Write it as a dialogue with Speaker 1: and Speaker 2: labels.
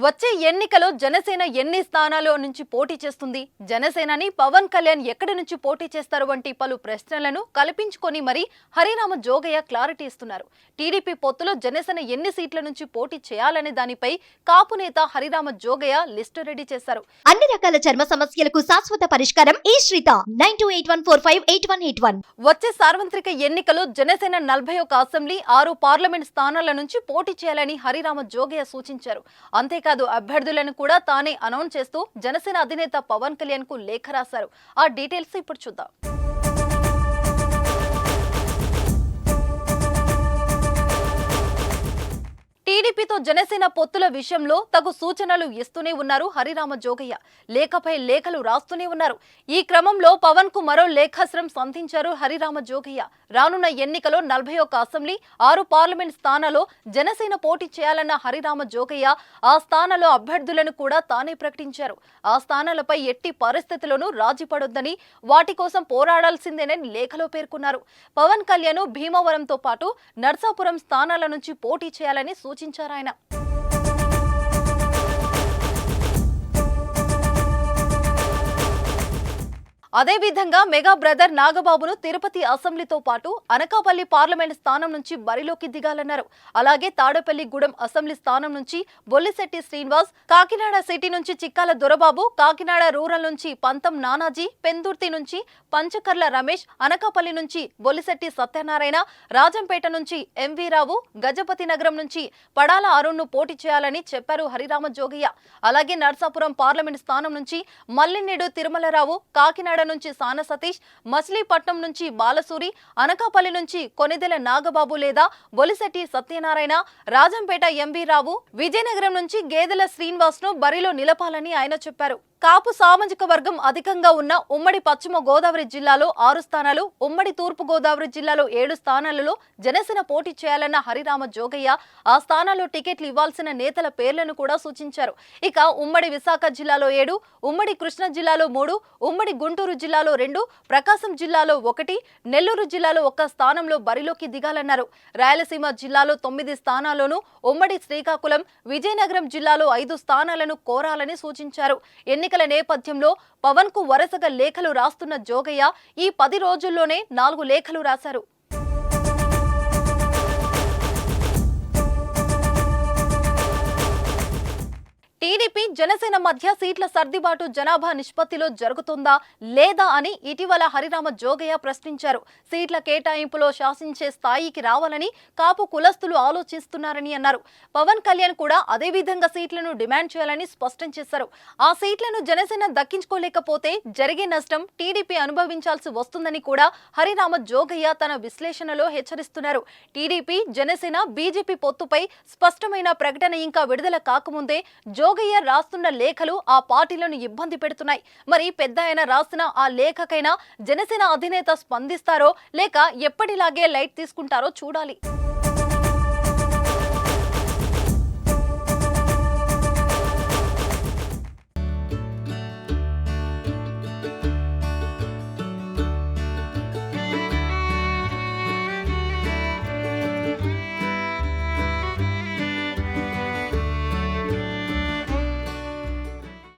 Speaker 1: వచ్చే ఎన్నికలో జనసేన ఎన్ని స్థానాల నుంచి పోటీ చేస్తుంది, జనసేనని పవన్ కళ్యాణ్ ఎక్కడి నుంచి పోటీ చేస్తారు వంటి పలు ప్రశ్నలను కల్పించుకొని మరి హరిరామ జోగయ్య క్లారిటీ ఇస్తున్నారు. టీడీపీ పొత్తులో జనసేన ఎన్ని సీట్ల నుంచి పోటీ చేయాలనే దానిపై కాపు నేత హరిరామ జోగయ్య లిస్టు రెడీ చేశారు.
Speaker 2: అన్ని రకాల చర్మ సమస్యలకు శాశ్వత పరిష్కారం ఈ శ్రీత 9281458181.
Speaker 1: వచ్చే సార్వత్రిక ఎన్నికలో జనసేన 41 అసెంబ్లీ 6 పార్లమెంట్ స్థానాల నుంచి పోటీ చేయాలని హరిరామ జోగయ్య సూచించారు. అంతేకాదు అభ్యర్థులను కూడా తానే అనౌన్స్ చేస్తూ జనసేన అధినేత పవన్ కళ్యాణ్ కు లేఖ రాశారు. ఆ డీటెయిల్స్ ఇప్పుడు చూద్దాం. టీడీపీతో జనసేన పొత్తుల విషయంలో తగు సూచనలు ఇస్తూనే ఉన్నారు హరిరామ జోగయ్య. లేఖపై లేఖలు రాస్తూనే ఉన్నారు. ఈ క్రమంలో పవన్ కు మరో లేఖాస్త్రం సంధించారు హరిరామ జోగయ్య. రానున్న ఎన్నికలో 41 అసెంబ్లీ 6 పార్లమెంట్ స్థానాల్లో జనసేన పోటీ చేయాలన్న హరిరామ జోగయ్య ఆ స్థానాల్లో అభ్యర్థులను కూడా తానే ప్రకటించారు. ఆ స్థానాలపై ఎట్టి పరిస్థితుల్లోనూ రాజీ పడొద్దని, వాటి కోసం పోరాడాల్సిందేనని లేఖలో పేర్కొన్నారు. పవన్ కళ్యాణ్ భీమవరంతో పాటు నర్సాపురం స్థానాల నుంచి పోటీ చేయాలని సూచించారాయన. అదేవిధంగా మెగా బ్రదర్ నాగబాబును తిరుపతి అసెంబ్లీతో పాటు అనకాపల్లి పార్లమెంట్ స్థానం నుంచి బరిలోకి దిగాలన్నారు. అలాగే తాడేపల్లిగూడెం అసెంబ్లీ స్థానం నుంచి బొల్లిశెట్టి శ్రీనివాస్, కాకినాడ సిటీ నుంచి చిక్కాల దొరబాబు, కాకినాడ రూరల్ నుంచి పంతం నానాజీ, పెందుర్తి నుంచి పంచకర్ల రమేష్, అనకాపల్లి నుంచి బొల్లిశెట్టి సత్యనారాయణ, రాజంపేట నుంచి ఎంవి రావు, గజపతి నగరం నుంచి పడాల అరుణ్ ను పోటీ చేయాలని చెప్పారు హరిరామ జోగయ్య. అలాగే నర్సాపురం పార్లమెంట్ స్థానం నుంచి మల్లినేడు తిరుమలరావు, కాకినాడ నుంచి సాన సతీష్, మచిలీపట్నం నుంచి బాలసూరి, అనకాపల్లి నుంచి కొనిదెల నాగబాబు లేదా బొలిశెట్టి సత్యనారాయణ, రాజంపేట ఎంబీ రావు, విజయనగరం నుంచి గేదెల శ్రీనివాస్ ను బరిలో నిలపాలని ఆయన చెప్పారు. కాపు సామాజిక వర్గం అధికంగా ఉన్న ఉమ్మడి పశ్చిమ గోదావరి జిల్లాలో 6 స్థానాలు, ఉమ్మడి తూర్పు గోదావరి జిల్లాలో 7 స్థానాలలో జనసేన పోటీ చేయాలన్న హరిరామ జోగయ్య ఆ స్థానాల్లో టికెట్లు ఇవ్వాల్సిన నేతల పేర్లను కూడా సూచించారు. ఇక ఉమ్మడి విశాఖ జిల్లాలో 7, ఉమ్మడి కృష్ణా జిల్లాలో 3, ఉమ్మడి గుంటూరు జిల్లాలో 2, ప్రకాశం జిల్లాలో 1, నెల్లూరు జిల్లాలో 1 స్థానంలో బరిలోకి దిగాలన్నారు. రాయలసీమ జిల్లాలో 9 స్థానాల్లోనూ, ఉమ్మడి శ్రీకాకుళం, విజయనగరం జిల్లాలో 5 స్థానాలను కోరాలని సూచించారు. ఎన్నికల నేపథ్యంలో పవన్ కు వరుసగా లేఖలు రాస్తున్న జోగయ్య ఈ 10 రోజుల్లోనే 4 లేఖలు రాశారు. టీడీపీ జనసేన మధ్య సీట్ల సర్దిబాటు జనాభా నిష్పత్తిలో జరుగుతుందా లేదా అని ఇటీవల హరిరామ జోగయ్య ప్రశ్నించారు. సీట్ల కేటాయింపులో శాసించే స్థాయికి రావాలని కాపు కులస్తులు ఆలోచిస్తున్నారని అన్నారు. పవన్ కళ్యాణ్ కూడా అదే విధంగా సీట్లను డిమాండ్ చేయాలని స్పష్టం చేశారు. ఆ సీట్లను జనసేన దక్కించుకోలేకపోతే జరిగే నష్టం టీడీపీ అనుభవించాల్సి వస్తుందని కూడా హరిరామ జోగయ్య తన విశ్లేషణలో హెచ్చరిస్తున్నారు. టీడీపీ జనసేన బీజేపీ పొత్తుపై స్పష్టమైన ప్రకటన ఇంకా విడుదల కాకముందే జోగయ్య రాస్తున్న లేఖలు ఆ పార్టీలను ఇబ్బంది పెడుతున్నాయి. మరి పెద్ద ఆయన రాసిన ఆ లేఖకైనా జనసేన అధినేత స్పందిస్తారో లేక ఎప్పటిలాగే లైట్ తీసుకుంటారో చూడాలి.